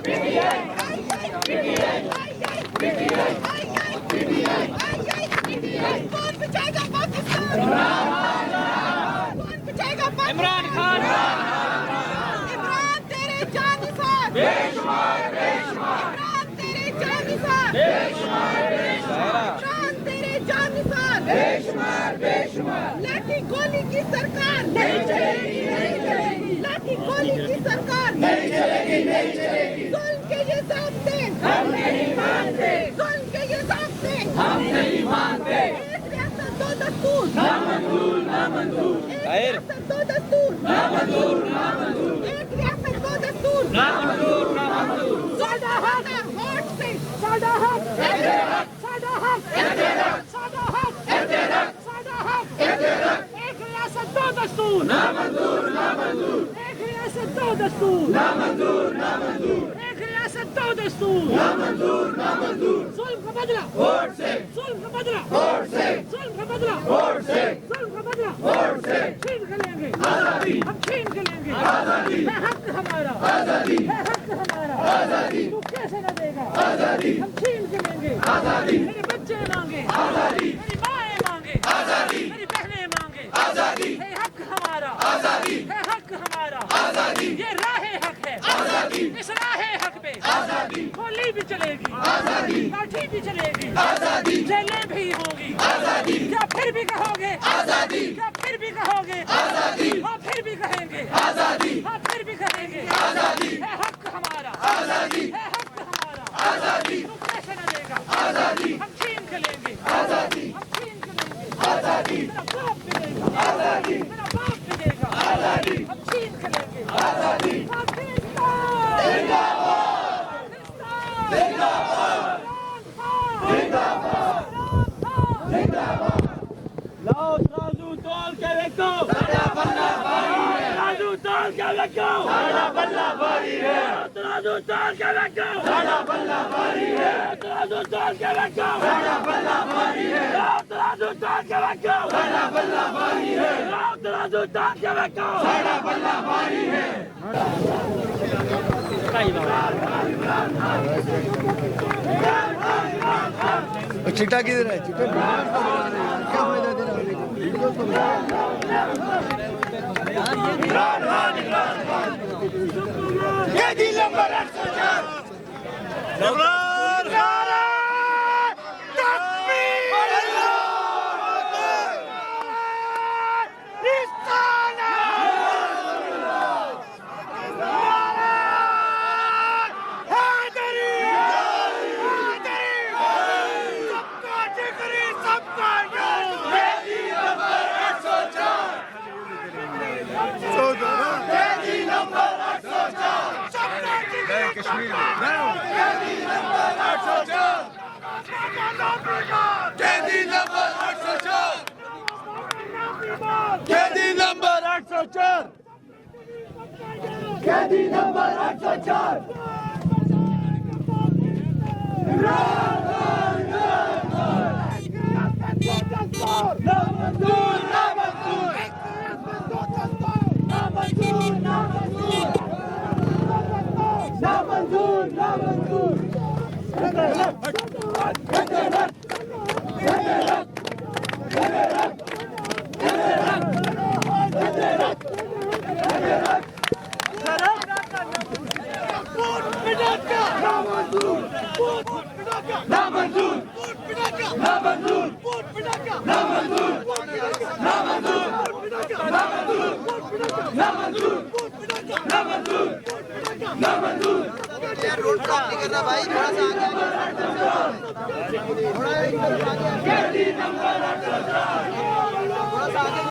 कौन बचाएगा पाकिस्तान? कौन बचाएगा पाकिस्तान? इमरान खान। इमरान तेरे जानिसार बेशुमार बेशुमार। इमरान तेरे जानिसार बेशुमार बेशुमार। इमरान तेरे जानिसार बेशुमार बेशुमार। लाठी गोली की सरकार नहीं चलेगी नहीं चलेगी। लाठी गोली की सरकार नहीं चलेगी नहीं चलेगी। जुल्म के ये ज़ाब्ते हम नहीं मानते। जुल्म के ये ज़ाब्ते हम नहीं मानते। एक रियासत दो दस्तूर नामंजूर नामंजूर। एक रियासत दो दस्तूर नामंजूर नामंजूर। एक रियासत दो दस्तूर नामंजूर नामंजूर। साडा हक वोट से साडा हक साडा हक साडा हक साडा हक। एक रियासत दो दस्तूर नामंजूर नामंजूर। एक रियासत दो दस्तूर नामंजूर नामंजूर। एक रियासत दो दस्तूर नामंजूर नामंजूर। जुल्म का बदला वोट से। जुल्म का बदला वोट से। जुल्म का बदला वोट से। जुल्म का बदला वोट से। छीन के लेंगे आजादी। हम छीन के लेंगे आजादी। है हक हमारा आजादी। है हक हमारा आजादी। तू कैसे न देगा आजादी। हम छीन के लेंगे आजादी। मेरे बच्चे मांगे आजादी। मेरी माएं मांगे आजादी। मेरी बहनें मांगे आजादी। है हक हमारा आजादी। है हक हमारा आजादी। ये राहे हक है आजादी। इस राहे हक पे आजादी। गोली भी चलेगी आजादी। लाठी भी चलेगी आजादी। जेलें भी होंगी आजादी। क्या फिर भी कहोगे आजादी? क्या फिर भी कहोगे आजादी? हाँ फिर भी कहेंगे आजादी। हाँ फिर भी कहेंगे आजादी। है हक हमारा आजादी। है हक हमारा आजादी। तू कैसे न देगा आजादी। हम छीन के लेंगे आजादी। हम छीन के लेंगे आजादी। मेरा बाप भी देगा आजादी। मेरा बाप भी देगा आजादी। हम छीन के लेंगे आजादी। पाकिस्तान जिंदाबाद। जिंदाबाद जिंदाबाद जिंदाबाद। लाओ तराजू तोल के देखो साडा बल्ला भारी है। तराजू तोल के देखो साडा बल्ला भारी है। तराजू तोल के देखो साडा बल्ला भारी है। तराजू तोल के देखो साडा बल्ला भारी है। तराजू तोल के देखो साडा बल्ला भारी है। तराजू तोल के देखो साडा बल्ला भारी है। चिट्टा किधर है? चिट्टा क्या फायदा दे रहा है? कैदी नंबर 804 कश्मीर कैदी नंबर 804 कैदी नंबर 804 कैदी नंबर 804 कैदी नंबर 804। नामंजूर नामंजूर नामंजूर नामंजूर नामंजूर। नामंजूर नामंजूर नामंजूर नामंजूर नामंजूर नामंजूर। यार रोड ब्लॉक नहीं करना भाई, थोड़ा सा आगे थोड़ा सा आगे